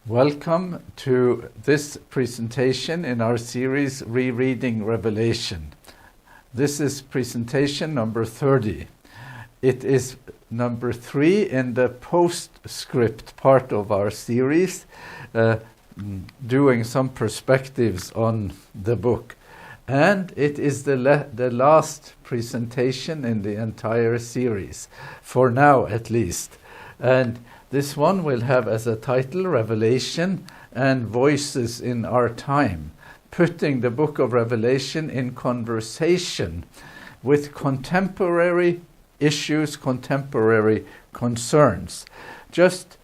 Welcome to this presentation in our series Rereading Revelation. This is presentation number 30. It is number 3 in the Postscript part of our series, doing some perspectives on the book. And it is the last presentation in the entire series, for now at least. And this one will have as a title, Revelation and Voices in Our Time, putting the book of Revelation in conversation with contemporary issues, contemporary concerns. Just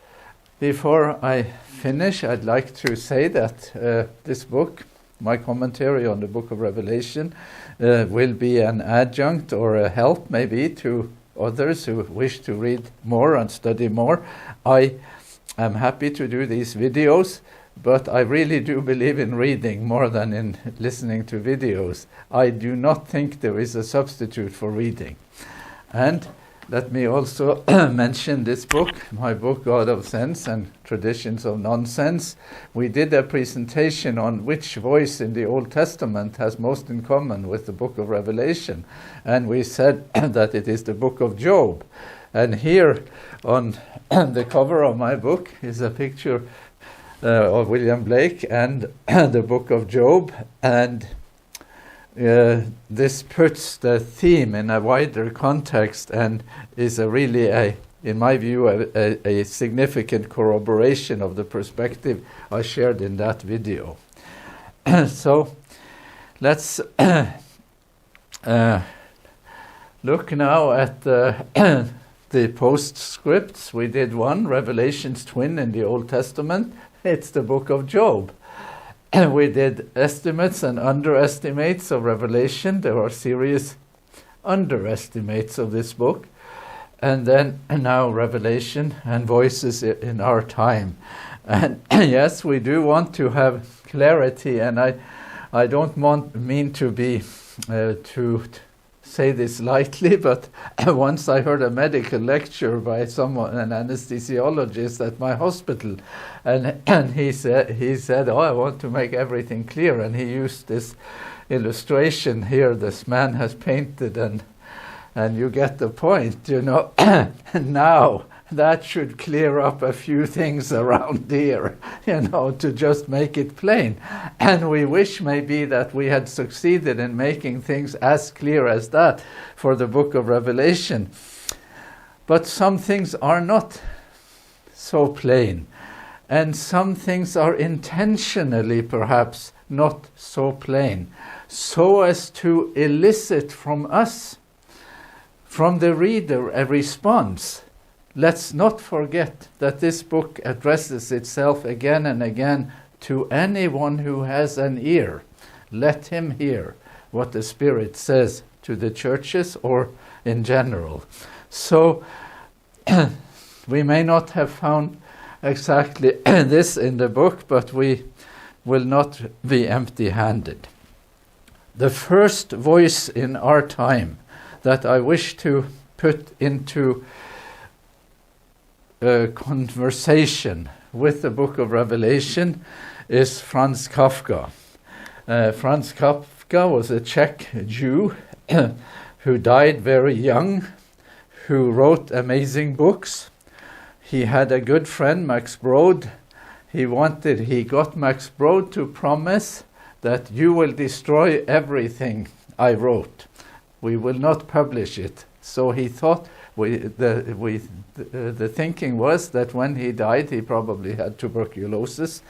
before I finish, I'd like to say that this book, my commentary on the book of Revelation, will be an adjunct or a help maybe to others who wish to read more and study more. I am happy to do these videos, but I really do believe in reading more than in listening to videos. I do not think there is a substitute for reading. And let me also mention this book, my book, God of Sense and Traditions of Nonsense. We did a presentation on which voice in the Old Testament has most in common with the book of Revelation. And we said that it is the book of Job. And here on the cover of my book is a picture of William Blake and the book of Job. And this puts the theme in a wider context and is in my view, a significant corroboration of the perspective I shared in that video. So let's look now at the postscripts. We did one, Revelation's twin in the Old Testament. It's the book of Job. We did estimates and underestimates of Revelation. There are serious underestimates of this book. And then now Revelation and Voices in Our Time. And yes, we do want to have clarity, and I don't mean to be to say this lightly, but once I heard a medical lecture by someone, an anesthesiologist at my hospital, and he said, "Oh, I want to make everything clear," and he used this illustration here. This man has painted, and you get the point, you know. Now that should clear up a few things around here, you know, to just make it plain. And we wish maybe that we had succeeded in making things as clear as that for the book of Revelation. But some things are not so plain. And some things are intentionally perhaps not so plain, so as to elicit from us, from the reader, a response. Let's not forget that this book addresses itself again and again to anyone who has an ear. Let him hear what the Spirit says to the churches or in general. So we may not have found exactly this in the book, but we will not be empty-handed. The first voice in our time that I wish to put into conversation with the book of Revelation is Franz Kafka. Franz Kafka was a Czech Jew who died very young, who wrote amazing books. He had a good friend, Max Brod. He got Max Brod to promise that you will destroy everything I wrote. We will not publish it. So he thought, the thinking was that when he died, he probably had tuberculosis,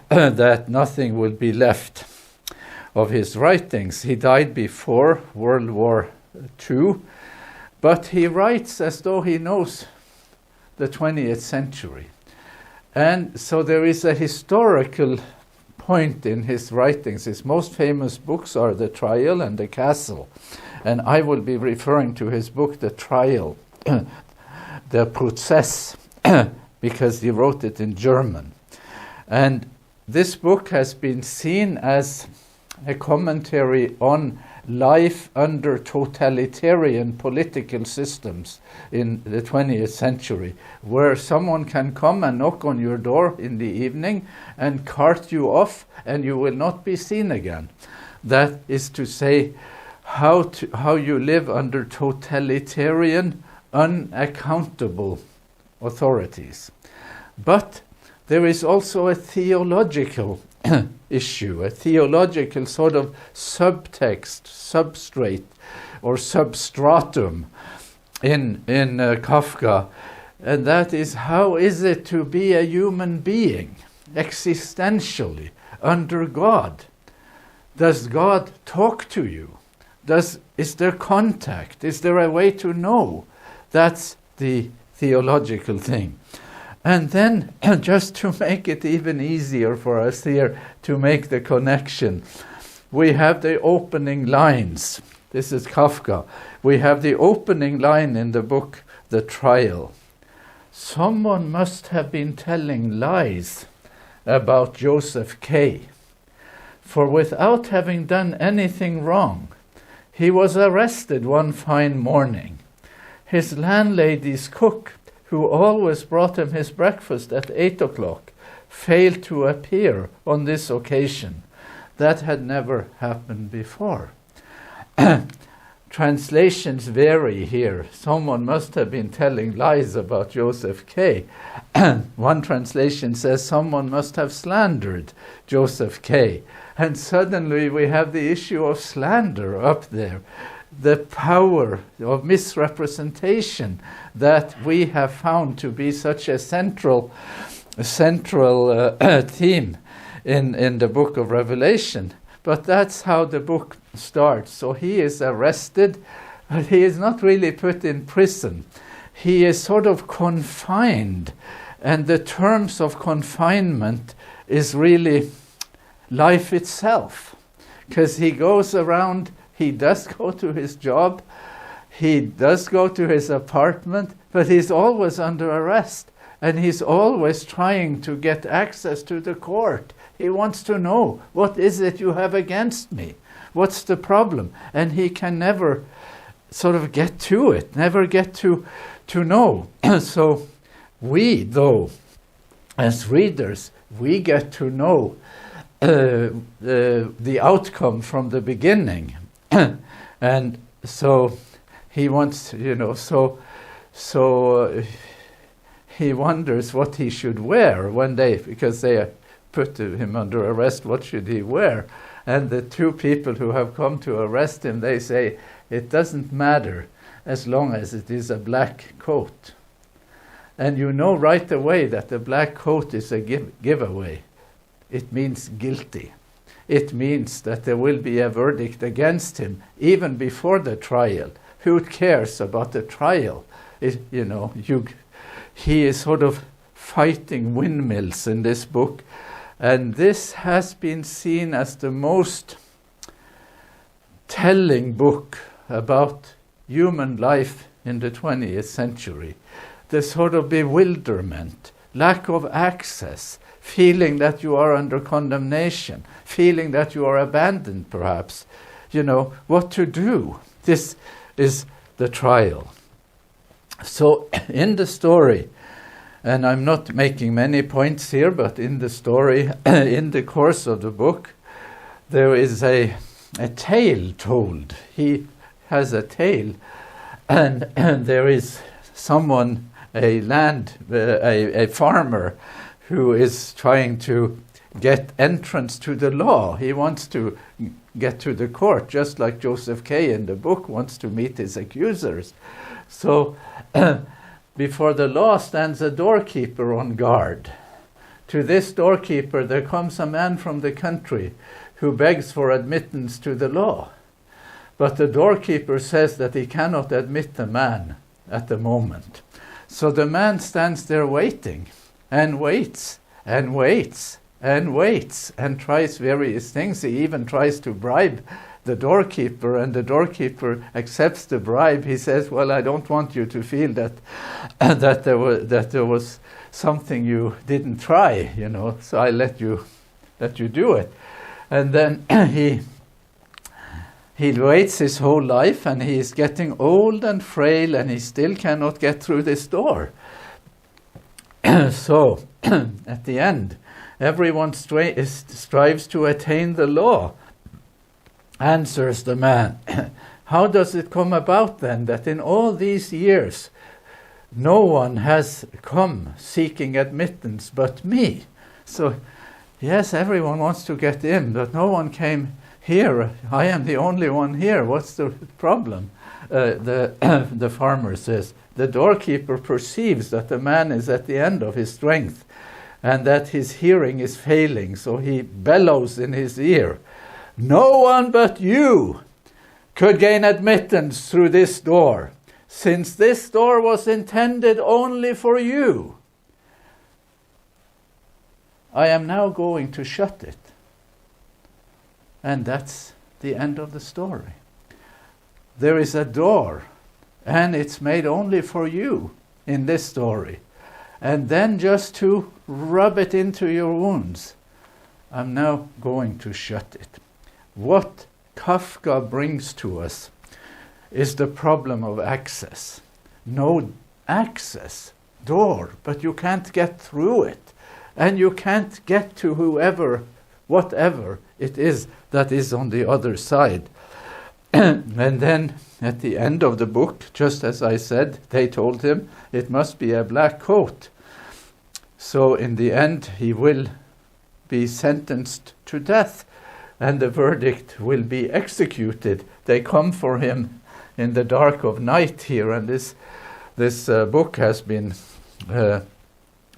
that nothing would be left of his writings. He died before World War II, but he writes as though he knows the 20th century. And so there is a historical point in his writings. His most famous books are The Trial and The Castle. And I will be referring to his book, The Trial, the Prozess, because he wrote it in German. And this book has been seen as a commentary on life under totalitarian political systems in the 20th century, where someone can come and knock on your door in the evening and cart you off and you will not be seen again. That is to say, how you live under totalitarian, unaccountable authorities. But there is also a theological issue, a theological sort of subtext, substrate, or substratum in Kafka, and that is, how is it to be a human being existentially under God? Does God talk to you? Is there contact? Is there a way to know? That's the theological thing. And then, just to make it even easier for us here to make the connection, we have the opening lines. This is Kafka. We have the opening line in the book, The Trial. Someone must have been telling lies about Joseph K. For without having done anything wrong, he was arrested one fine morning. His landlady's cook, who always brought him his breakfast at 8 o'clock, failed to appear on this occasion. That had never happened before. Translations vary here. Someone must have been telling lies about Joseph K. One translation says someone must have slandered Joseph K. And suddenly we have the issue of slander up there. The power of misrepresentation that we have found to be such a central theme in the book of Revelation. But that's how the book starts. So he is arrested, but he is not really put in prison. He is sort of confined, and the terms of confinement is really life itself, because he goes around. He does go to his job, he does go to his apartment, but he's always under arrest, and he's always trying to get access to the court. He wants to know, what is it you have against me? What's the problem? And he can never sort of get to it, never get to know. So we, though, as readers, we get to know the outcome from the beginning. And so he wants, he wonders what he should wear one day, because they put him under arrest. What should he wear? And the two people who have come to arrest him, they say, it doesn't matter as long as it is a black coat. And you know right away that the black coat is a giveaway. It means guilty. It means that there will be a verdict against him even before the trial. Who cares about the trial? He is sort of fighting windmills in this book, and this has been seen as the most telling book about human life in the 20th century. The sort of bewilderment, lack of access, feeling that you are under condemnation, feeling that you are abandoned perhaps, what to do. This is the trial. So in the story, and I'm not making many points here, but in the story, in the course of the book, there is a tale told. He has a tale, and there is someone, a farmer, who is trying to get entrance to the law. He wants to get to the court, just like Joseph K. in the book wants to meet his accusers. So before the law stands a doorkeeper on guard. To this doorkeeper there comes a man from the country who begs for admittance to the law. But the doorkeeper says that he cannot admit the man at the moment. So the man stands there waiting, and waits, and waits, and waits, and tries various things. He even tries to bribe the doorkeeper, and the doorkeeper accepts the bribe. He says, well, I don't want you to feel that there was something you didn't try, so I let you do it. And then He waits his whole life, and he is getting old and frail, and he still cannot get through this door. So, at the end, everyone strives to attain the law. Answers the man. How does it come about then that in all these years no one has come seeking admittance but me? So, yes, everyone wants to get in, but no one came here. I am the only one here. What's the problem? The farmer says, the doorkeeper perceives that the man is at the end of his strength and that his hearing is failing, so he bellows in his ear, no one but you could gain admittance through this door, since this door was intended only for you. I am now going to shut it. And that's the end of the story. There is a door, and it's made only for you in this story. And then just to rub it into your wounds, I'm now going to shut it. What Kafka brings to us is the problem of access. No access, door, but you can't get through it. And you can't get to whoever, whatever it is that is on the other side. And then at the end of the book, just as I said, they told him it must be a black coat. So in the end, he will be sentenced to death, and the verdict will be executed. They come for him in the dark of night here, and this book has been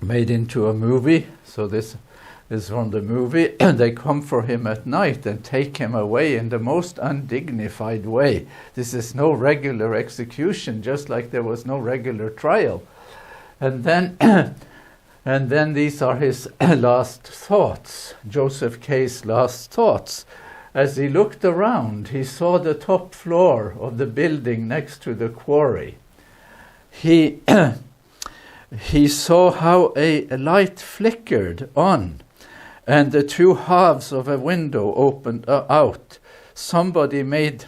made into a movie. So this is from the movie. They come for him at night and take him away in the most undignified way. This is no regular execution, just like there was no regular trial. And then and then these are his last thoughts, Joseph K's last thoughts. As he looked around, he saw the top floor of the building next to the quarry. He saw how a light flickered on, and the two halves of a window opened out. Somebody made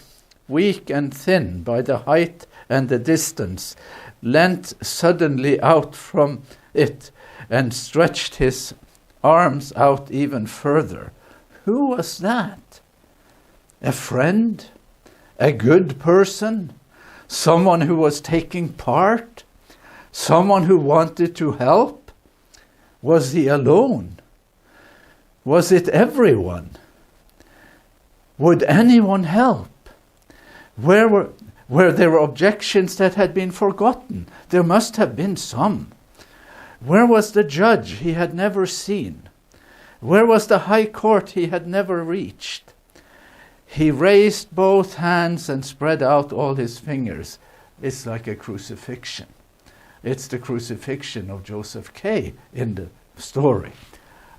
weak and thin by the height and the distance, leant suddenly out from it and stretched his arms out even further. Who was that? A friend? A good person? Someone who was taking part? Someone who wanted to help? Was he alone? Was it everyone? Would anyone help? Were there objections that had been forgotten? There must have been some. Where was the judge he had never seen? Where was the high court he had never reached? He raised both hands and spread out all his fingers. It's like a crucifixion. It's the crucifixion of Joseph K. in the story.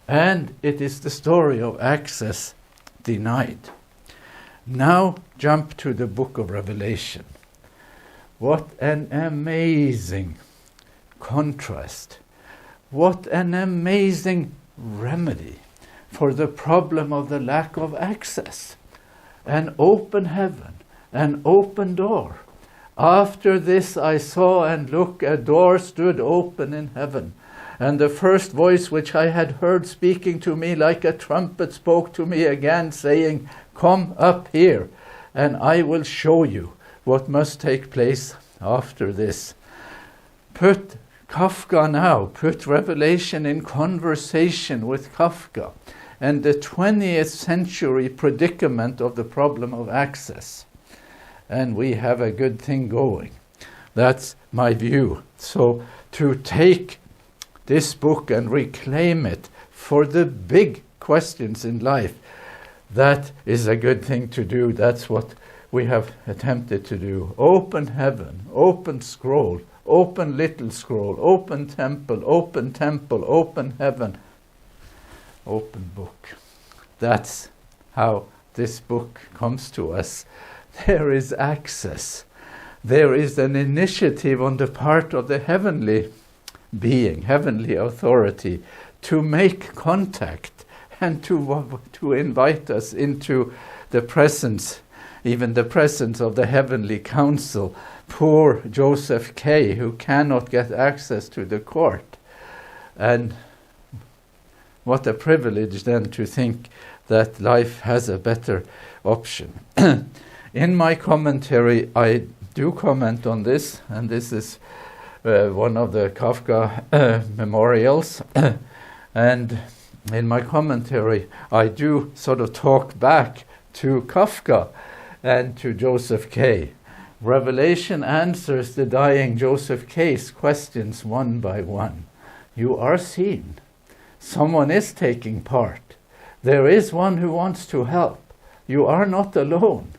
And it is the story of access denied. Now jump to the book of Revelation. What an amazing contrast. What an amazing remedy for the problem of the lack of access. An open heaven, an open door. After this I saw, and look, a door stood open in heaven. And the first voice which I had heard speaking to me like a trumpet spoke to me again, saying, "Come up here, and I will show you what must take place after this." Put Kafka now, put Revelation in conversation with Kafka and the 20th century predicament of the problem of access. And we have a good thing going. That's my view. So to take this book and reclaim it for the big questions in life, that is a good thing to do. That's what we have attempted to do. Open heaven, open scroll, open little scroll, open temple, open heaven, open book. That's how this book comes to us. There is access. There is an initiative on the part of the heavenly being, heavenly authority, to make contact and to invite us into the presence even the presence of the heavenly council. Poor Joseph K., who cannot get access to the court. And what a privilege then to think that life has a better option. In my commentary, I do comment on this, and this is one of the Kafka memorials. And in my commentary, I do sort of talk back to Kafka and to Joseph K. Revelation answers the dying Joseph K.'s questions one by one. You are seen. Someone is taking part. There is one who wants to help. You are not alone.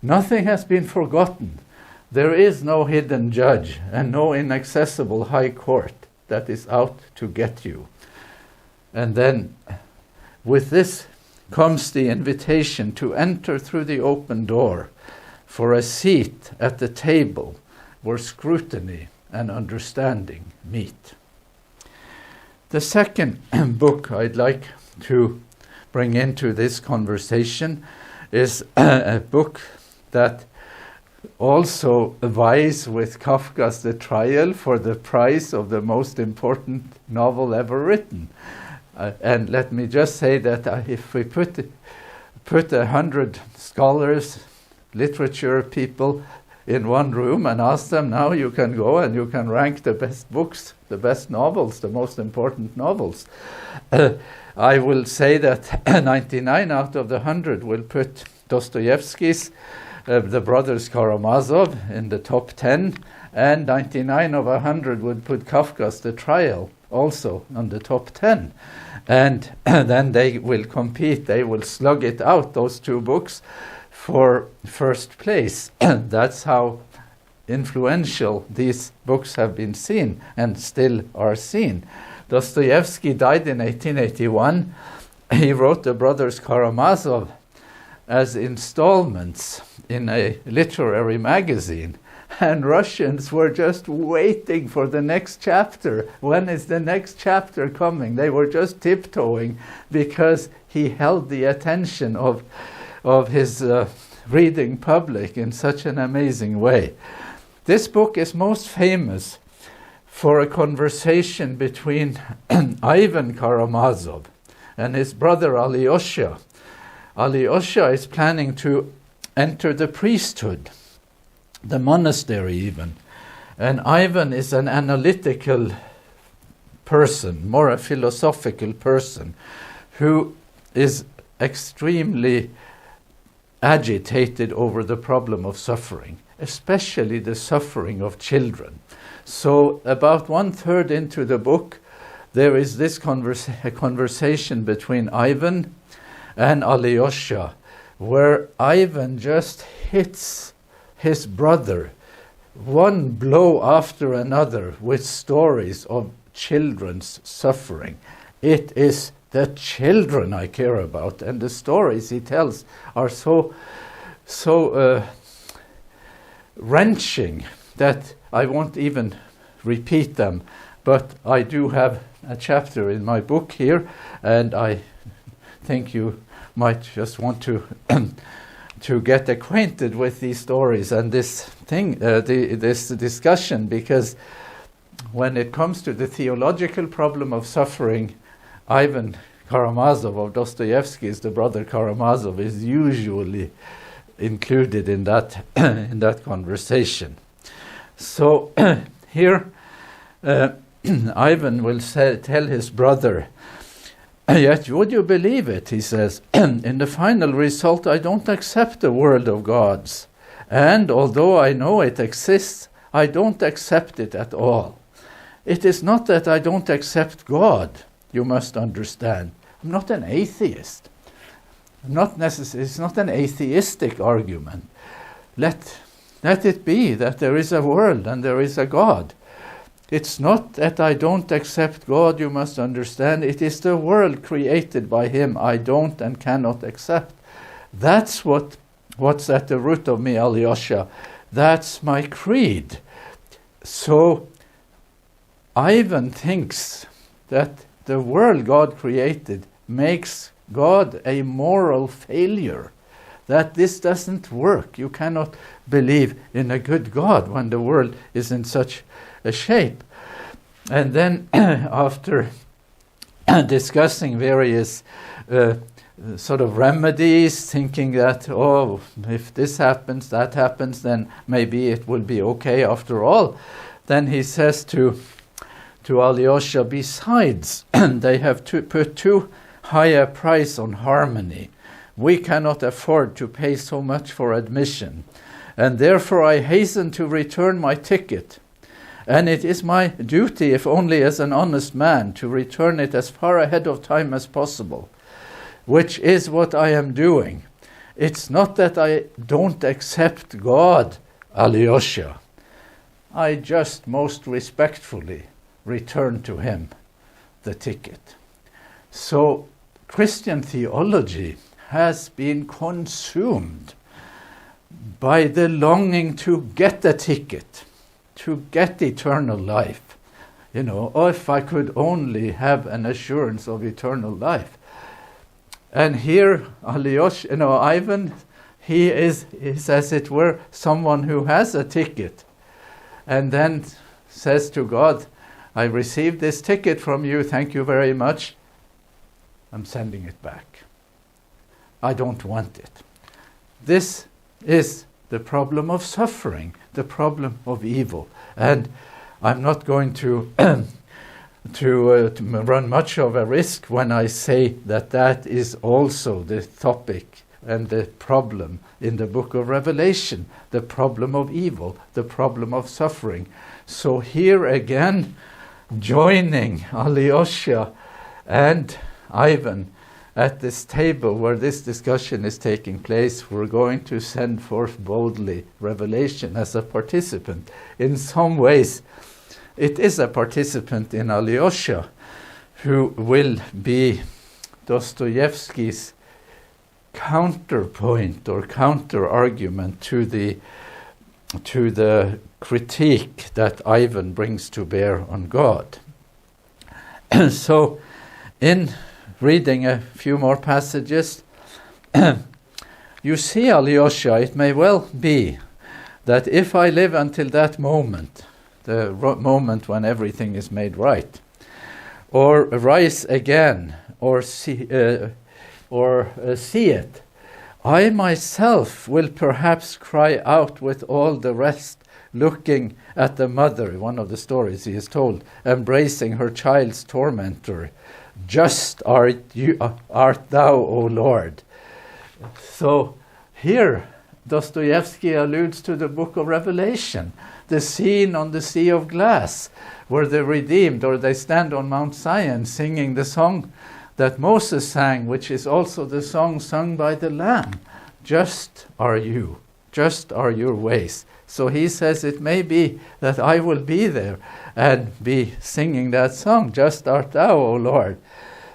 Nothing has been forgotten. There is no hidden judge and no inaccessible high court that is out to get you. And then with this comes the invitation to enter through the open door for a seat at the table where scrutiny and understanding meet. The second book I'd like to bring into this conversation is a book that also vies with Kafka's The Trial for the prize of the most important novel ever written. And let me just say that if we put 100 scholars, literature people in one room and ask them, now you can go and you can rank the best books, the best novels, the most important novels. I will say that 99 out of the 100 will put Dostoyevsky's The Brothers Karamazov in the top 10, and 99 of 100 would put Kafka's The Trial also on the top 10. And then they will compete, they will slug it out, those two books, for first place. That's how influential these books have been seen and still are seen. Dostoevsky died in 1881. He wrote The Brothers Karamazov as installments in a literary magazine. And Russians were just waiting for the next chapter. When is the next chapter coming? They were just tiptoeing because he held the attention of his reading public in such an amazing way. This book is most famous for a conversation between Ivan Karamazov and his brother Alyosha. Alyosha is planning to enter the priesthood, the monastery even. And Ivan is an analytical person, more a philosophical person, who is extremely agitated over the problem of suffering, especially the suffering of children. So about 1/3 into the book, there is this conversation between Ivan and Alyosha, where Ivan just hits his brother one blow after another with stories of children's suffering. It is the children I care about, and the stories he tells are so wrenching that I won't even repeat them. But I do have a chapter in my book here, and I think you might just want to to get acquainted with these stories and this thing, this discussion, because when it comes to the theological problem of suffering, Ivan Karamazov of Dostoyevsky's The Brother Karamazov is usually included in that in that conversation. So here Ivan will tell his brother, "Yet would you believe it," he says, "in the final result I don't accept the world of gods. And although I know it exists, I don't accept it at all. It is not that I don't accept God, you must understand. I'm not an atheist. It's not an atheistic argument. Let it be that there is a world and there is a God. It's not that I don't accept God, you must understand. It is the world created by him I don't and cannot accept. That's what's at the root of me, Alyosha. That's my creed." So Ivan thinks that the world God created makes God a moral failure, that this doesn't work. You cannot believe in a good God when the world is in such a shape. And then after discussing various sort of remedies, thinking that, oh, if this happens, that happens, then maybe it will be okay after all. Then he says to Alyosha, besides, they have put too high a price on harmony. We cannot afford to pay so much for admission, and therefore I hasten to return my ticket. And it is my duty, if only as an honest man, to return it as far ahead of time as possible, which is what I am doing. It's not that I don't accept God, Alyosha. I just most respectfully return to him the ticket. So Christian theology has been consumed by the longing to get the ticket, to get eternal life. You know, oh, if I could only have an assurance of eternal life. And here, Alyosha, Ivan, he is as it were someone who has a ticket, and then says to God, I received this ticket from you, thank you very much. I'm sending it back. I don't want it. This is the problem of suffering, the problem of evil. And I'm not going to run much of a risk when I say that is also the topic and the problem in the book of Revelation, the problem of evil, the problem of suffering. So here again, joining Alyosha and Ivan at this table where this discussion is taking place, we're going to send forth boldly Revelation as a participant. In some ways, it is a participant in Alyosha who will be Dostoyevsky's counterpoint or counter-argument to the critique that Ivan brings to bear on God. So, in reading a few more passages, you see, Alyosha, it may well be that if I live until that moment, the moment when everything is made right, or rise again, or see it, I myself will perhaps cry out with all the rest, looking at the mother, one of the stories he is told, embracing her child's tormentor. Just art thou, O Lord. So here Dostoevsky alludes to the book of Revelation, the scene on the Sea of Glass, where the redeemed, or they stand on Mount Zion singing the song that Moses sang, which is also the song sung by the Lamb. Just are you, just are your ways. So he says it may be that I will be there and be singing that song, just art thou, O Lord.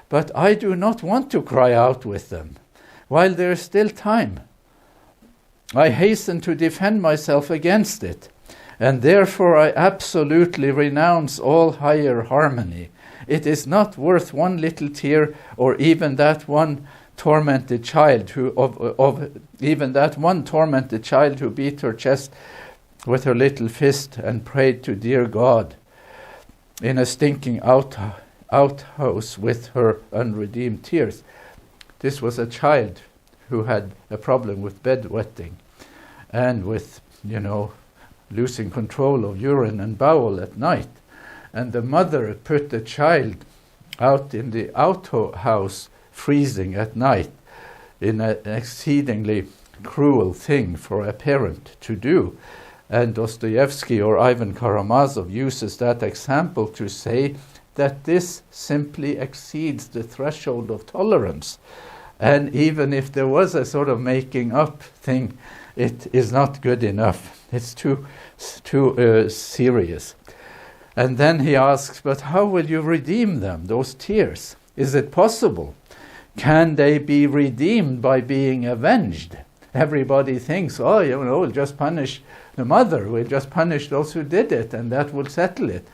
But I do not want to cry out with them while there is still time. I hasten to defend myself against it, and therefore I absolutely renounce all higher harmony. It is not worth one little tear, or even that one tormented child who beat her chest with her little fist and prayed to dear God in a stinking outhouse with her unredeemed tears. This was a child who had a problem with bedwetting and with, losing control of urine and bowel at night. And the mother put the child out in the outhouse freezing at night, in an exceedingly cruel thing for a parent to do. And Dostoyevsky or Ivan Karamazov uses that example to say that this simply exceeds the threshold of tolerance. And even if there was a sort of making up thing, it is not good enough. It's too serious. And then he asks, but how will you redeem them, those tears? Is it possible? Can they be redeemed by being avenged? Everybody thinks, we'll just punish the mother, we'll just punish those who did it, and that will settle it.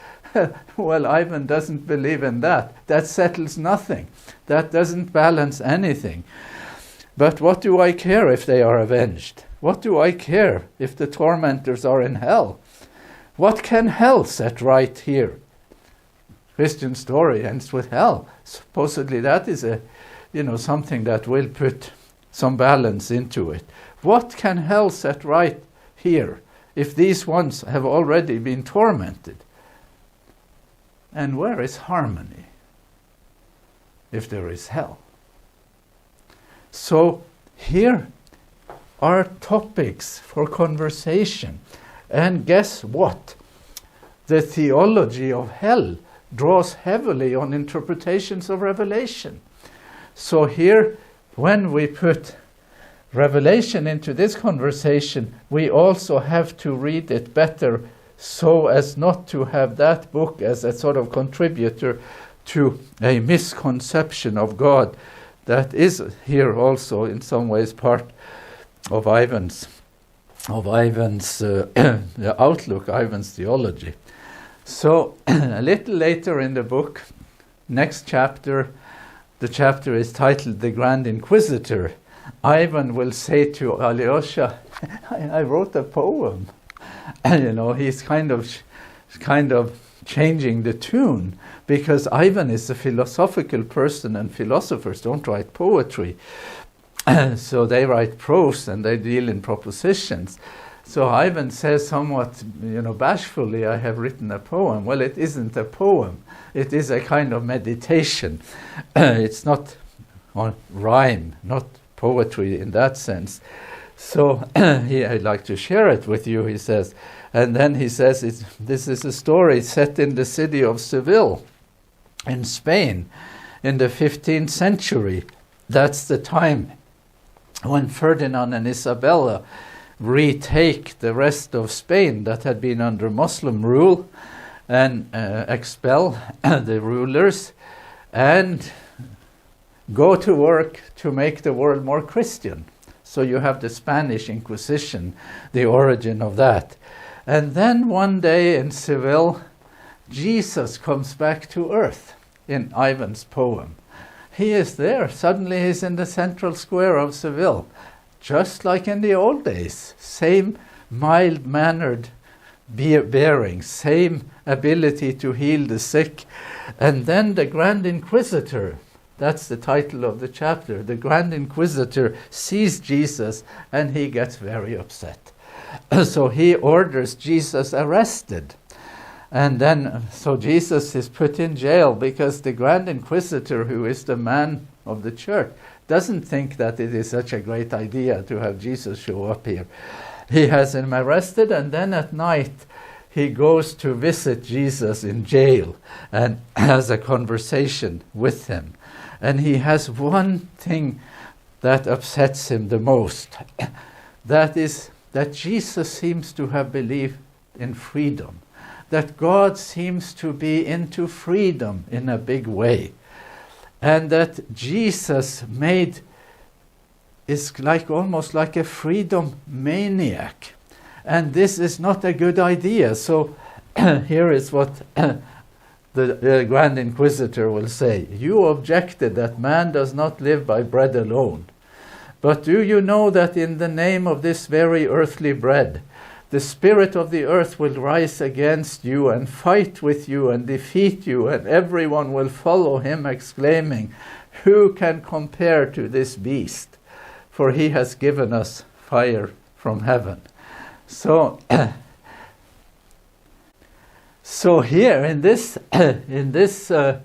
Well, Ivan doesn't believe in that. That settles nothing. That doesn't balance anything. But what do I care if they are avenged? What do I care if the tormentors are in hell? What can hell set right here? Christian story ends with hell. Supposedly that is something that will put some balance into it. What can hell set right here if these ones have already been tormented? And where is harmony if there is hell? So here are topics for conversation. And guess what? The theology of hell draws heavily on interpretations of Revelation. So here, when we put Revelation into this conversation, we also have to read it better so as not to have that book as a sort of contributor to a misconception of God that is here also in some ways part of Ivan's outlook, Ivan's theology. So a little later in the book, next chapter, the chapter is titled The Grand Inquisitor. Ivan will say to Alyosha, I wrote a poem. And, he's kind of changing the tune, because Ivan is a philosophical person and philosophers don't write poetry. So they write prose and they deal in propositions. So Ivan says somewhat, bashfully, I have written a poem. Well, it isn't a poem. It is a kind of meditation. It's not on rhyme, not poetry in that sense. So I'd like to share it with you, he says. And then he says, this is a story set in the city of Seville in Spain in the 15th century. That's the time when Ferdinand and Isabella retake the rest of Spain that had been under Muslim rule and expel the rulers and go to work to make the world more Christian. So you have the Spanish Inquisition, the origin of that. And then one day in Seville, Jesus comes back to earth in Ivan's poem. He is there. Suddenly he's in the central square of Seville, just like in the old days. Same mild-mannered bearing, same ability to heal the sick. And then the Grand Inquisitor, that's the title of the chapter, the Grand Inquisitor sees Jesus and he gets very upset. So he orders Jesus arrested. And then, so Jesus is put in jail because the Grand Inquisitor, who is the man of the church, doesn't think that it is such a great idea to have Jesus show up here. He has him arrested, and then at night he goes to visit Jesus in jail and has a conversation with him. And he has one thing that upsets him the most. That is that Jesus seems to have believed in freedom. That God seems to be into freedom in a big way. And that Jesus is almost like a freedom maniac. And this is not a good idea. So here is what the Grand Inquisitor will say. You objected that man does not live by bread alone. But do you know that in the name of this very earthly bread, the spirit of the earth will rise against you and fight with you and defeat you, and everyone will follow him, exclaiming, who can compare to this beast? For he has given us fire from heaven. So, so here in this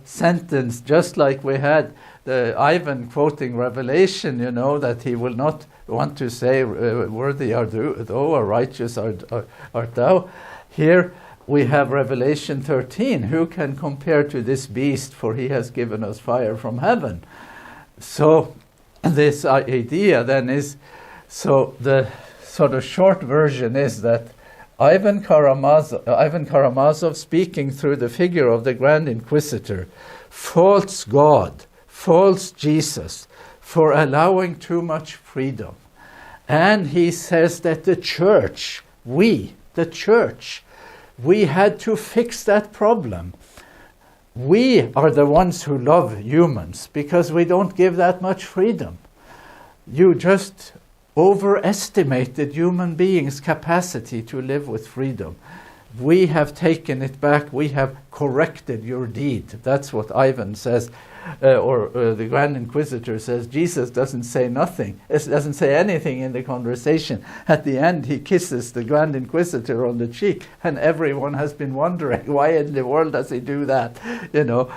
sentence, just like we had the Ivan quoting Revelation, that he will not want to say, worthy art thou, or righteous art thou. Here we have Revelation 13. Who can compare to this beast? For he has given us fire from heaven. So this idea then is, so the sort of short version is that Ivan Karamazov, speaking through the figure of the Grand Inquisitor, faults God, faults Jesus for allowing too much freedom. And he says that the church, we had to fix that problem. We are the ones who love humans because we don't give that much freedom. you just overestimated human beings' capacity to live with freedom. We have taken it back. We have corrected your deed. That's what Ivan says, or the Grand Inquisitor says. Jesus doesn't say nothing. It doesn't say anything in the conversation. At the end, he kisses the Grand Inquisitor on the cheek, and everyone has been wondering, why in the world does he do that? You know.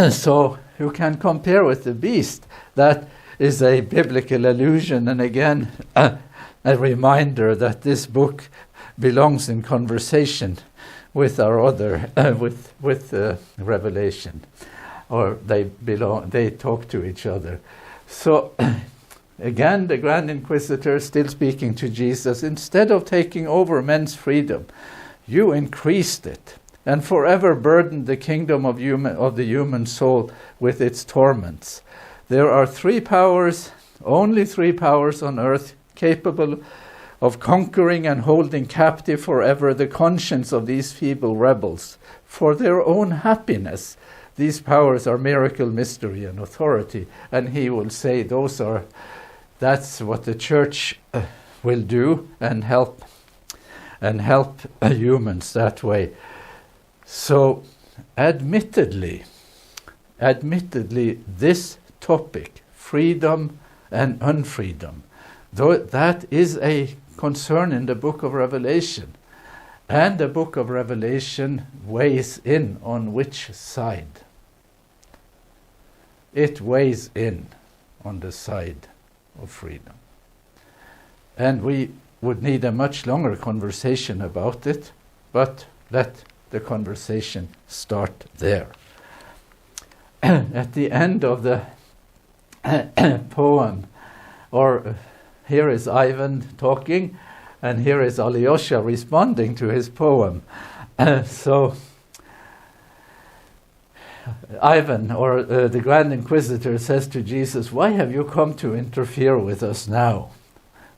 So you can compare with the beast. That is a biblical allusion, and again, a reminder that this book belongs in conversation with our other, with Revelation, or they talk to each other. So again, the Grand Inquisitor, still speaking to Jesus, instead of taking over men's freedom, you increased it and forever burdened the kingdom of the human soul with its torments. There are only three powers on earth capable of conquering and holding captive forever the conscience of these feeble rebels. For their own happiness, these powers are miracle, mystery, and authority. And he will say that's what the church will do, and help humans that way. So, admittedly, this topic, freedom and unfreedom, though that is a concern in the book of Revelation. And the book of Revelation weighs in on which side? It weighs in on the side of freedom. And we would need a much longer conversation about it, but let the conversation start there. At the end of the poem, or here is Ivan talking, and here is Alyosha responding to his poem. So Ivan, or the Grand Inquisitor, says to Jesus, "Why have you come to interfere with us now?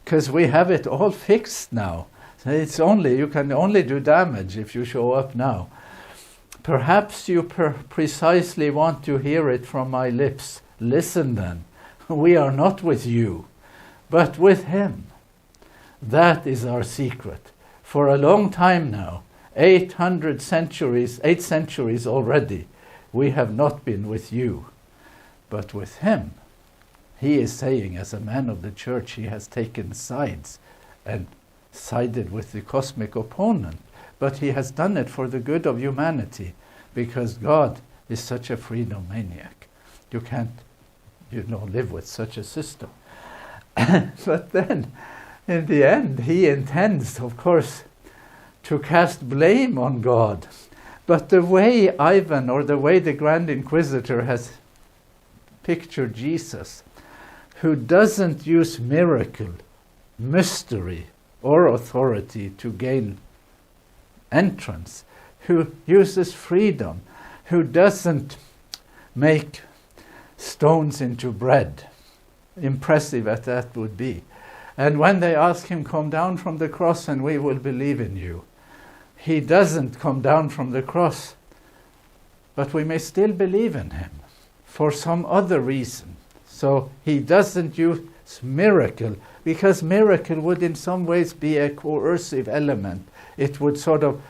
Because we have it all fixed now. You can only do damage if you show up now. Perhaps you precisely want to hear it from my lips. Listen then, we are not with you, but with him. That is our secret. For a long time now, 8 centuries already, we have not been with you, but with him." He is saying, as a man of the church, he has taken sides and sided with the cosmic opponent, but he has done it for the good of humanity, because God is such a freedom maniac. You can't, live with such a system. But then, in the end, he intends, of course, to cast blame on God. But the way Ivan, or the way the Grand Inquisitor has pictured Jesus, who doesn't use miracle, mystery, or authority to gain entrance, who uses freedom, who doesn't make stones into bread, impressive as that would be. And when they ask him, "Come down from the cross and we will believe in you," he doesn't come down from the cross, but we may still believe in him for some other reason. So he doesn't use miracle, because miracle would in some ways be a coercive element. It would sort of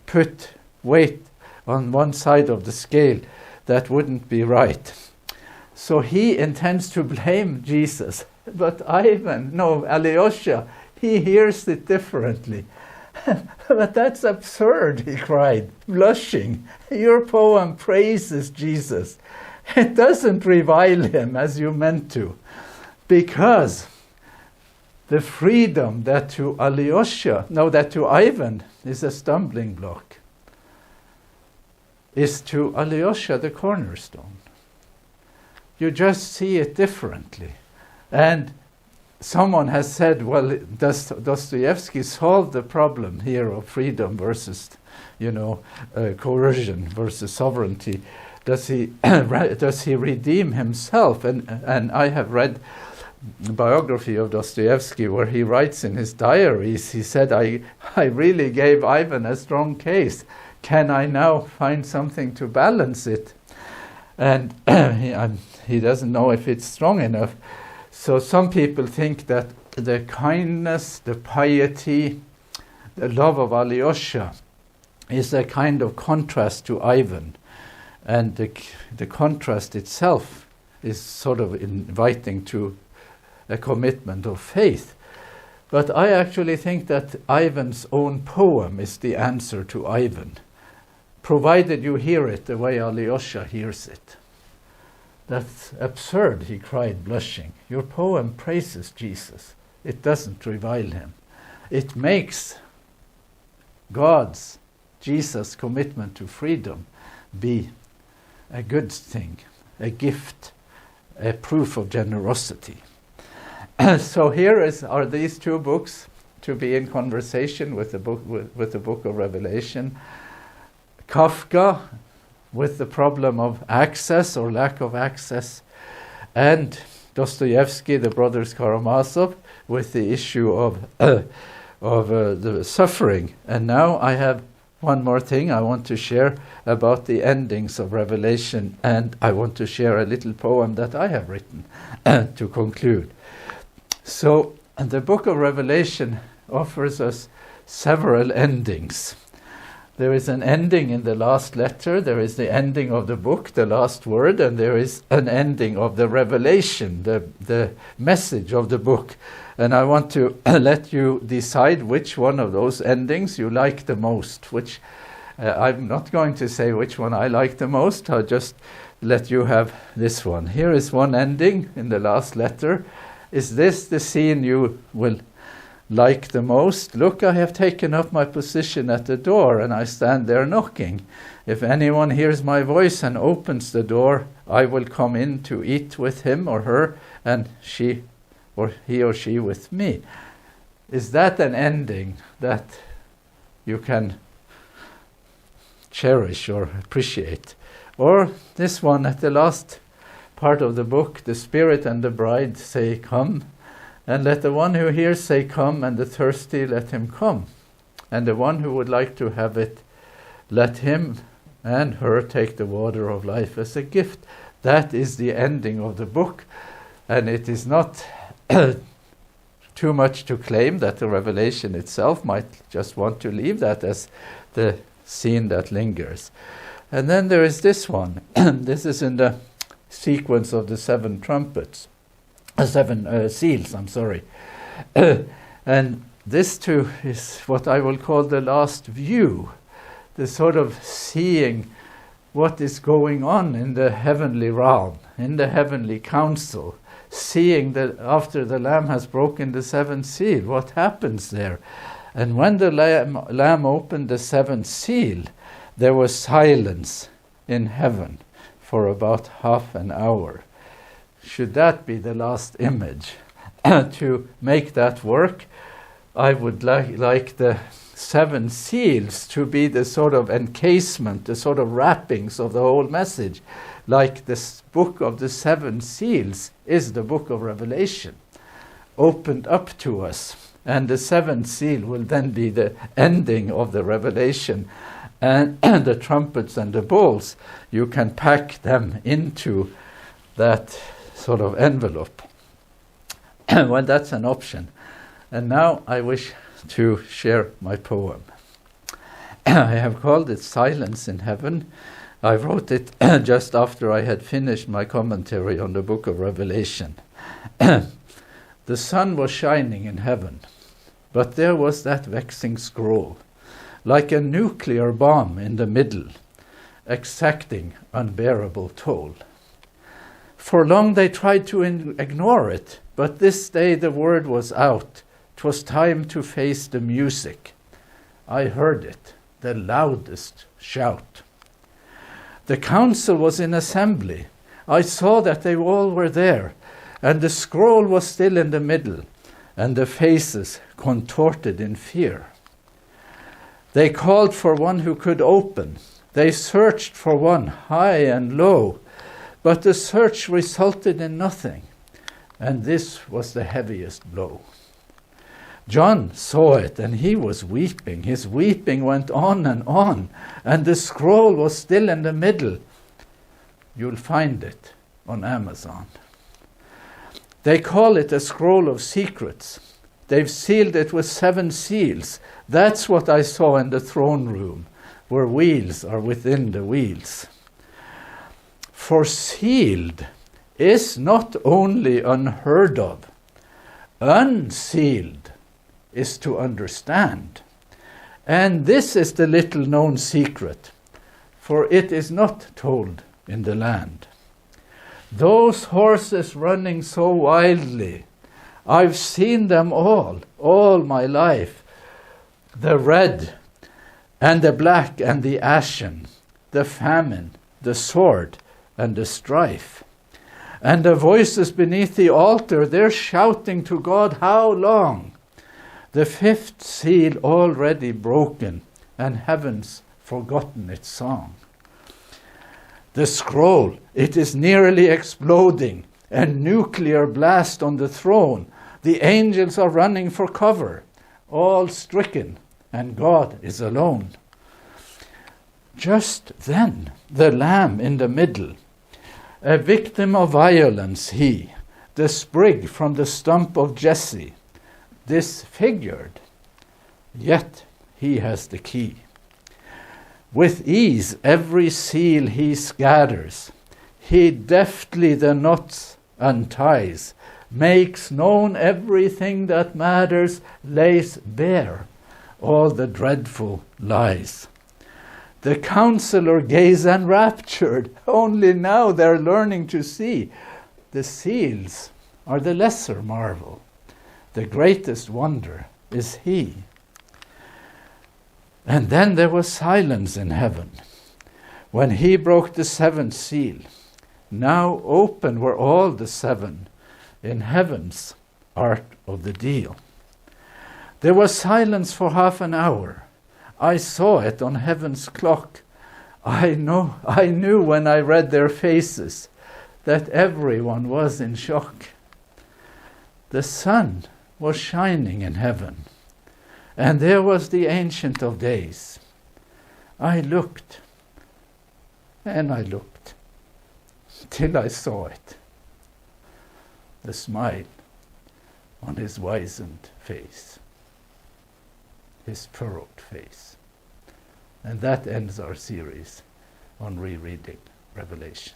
put weight on one side of the scale. That wouldn't be right. So he intends to blame Jesus. But Alyosha, he hears it differently. "But that's absurd," he cried, blushing. "Your poem praises Jesus. It doesn't revile him as you meant to, because the freedom that to Ivan is a stumbling block, is to Alyosha the cornerstone. You just see it differently. And someone has said, well, does Dostoyevsky solve the problem here of freedom versus, coercion versus sovereignty? Does he redeem himself? And I have read a biography of Dostoevsky where he writes in his diaries, he said, I really gave Ivan a strong case. Can I now find something to balance it? And he doesn't know if it's strong enough. So some people think that the kindness, the piety, the love of Alyosha is a kind of contrast to Ivan. And the contrast itself is sort of inviting to a commitment of faith. But I actually think that Ivan's own poem is the answer to Ivan, provided you hear it the way Alyosha hears it. That's absurd, he cried, blushing. Your poem praises Jesus. It doesn't revile him. It makes God's, Jesus' commitment to freedom be a good thing, a gift, a proof of generosity. So here are these two books to be in conversation with the book of Revelation. Kafka, with the problem of access or lack of access, and Dostoyevsky, the Brothers Karamazov, with the issue of the suffering. And now I have one more thing I want to share about the endings of Revelation, and I want to share a little poem that I have written to conclude. So the book of Revelation offers us several endings. There is an ending in the last letter, there is the ending of the book, the last word, and there is an ending of the revelation, the message of the book. And I want to let you decide which one of those endings you like the most, which I'm not going to say which one I like the most, I'll just let you have this one. Here is one ending in the last letter. Is this the scene you will like the most? Look, I have taken up my position at the door, and I stand there knocking. If anyone hears my voice and opens the door, I will come in to eat with him or her, and he or she with me. Is that an ending that you can cherish or appreciate? Or this one at the last part of the book, the Spirit and the bride say, come, and let the one who hears say, come, and the thirsty let him come. And the one who would like to have it, let him and her take the water of life as a gift. That is the ending of the book, and it is not too much to claim that the revelation itself might just want to leave that as the scene that lingers. And then there is this one. This is in the sequence of the seven seals, I'm sorry. And this too is what I will call the last view, the sort of seeing what is going on in the heavenly realm, in the heavenly council, seeing that after the Lamb has broken the seventh seal, what happens there. And when the Lamb opened the seventh seal, there was silence in heaven for about half an hour. Should that be the last image? To make that work, I would like the seven seals to be the sort of encasement, the sort of wrappings of the whole message, like this book of the seven seals is the book of Revelation, opened up to us. And the seventh seal will then be the ending of the revelation. And the trumpets and the bowls, you can pack them into that sort of envelope. Well, that's an option. And now I wish to share my poem. I have called it Silence in Heaven. I wrote it just after I had finished my commentary on the book of Revelation. The sun was shining in heaven, but there was that vexing scroll, like a nuclear bomb in the middle, exacting unbearable toll. For long they tried to ignore it, but this day the word was out. 'Twas time to face the music. I heard it, the loudest shout. The council was in assembly. I saw that they all were there, and the scroll was still in the middle, and the faces contorted in fear. They called for one who could open. They searched for one high and low, but the search resulted in nothing, and this was the heaviest blow. John saw it, and he was weeping. His weeping went on, and the scroll was still in the middle. You'll find it on Amazon. They call it a scroll of secrets. They've sealed it with 7 seals. That's what I saw in the throne room, where wheels are within the wheels. For sealed is not only unheard of, unsealed is to understand. And this is the little known secret, for it is not told in the land. Those horses running so wildly, I've seen them all my life. The red and the black and the ashen, the famine, the sword and the strife. And the voices beneath the altar, they're shouting to God, how long? The 5th seal already broken, and heaven's forgotten its song. The scroll, it is nearly exploding, a nuclear blast on the throne. The angels are running for cover, all stricken, and God is alone. Just then, the Lamb in the middle, a victim of violence he, the sprig from the stump of Jesse, disfigured, yet he has the key. With ease every seal he scatters, he deftly the knots unties, makes known everything that matters, lays bare all the dreadful lies. The counselor gaze enraptured, only now they're learning to see. The seals are the lesser marvel, the greatest wonder is he. And then there was silence in heaven when he broke the 7th seal. Now open were all the 7 in heaven's art of the deal. There was silence for half an hour. I saw it on heaven's clock. I knew when I read their faces that everyone was in shock. The sun was shining in heaven, and there was the Ancient of Days. I looked, and I looked, till I saw it. The smile on his wizened face, his furrowed face. And that ends our series on rereading Revelation.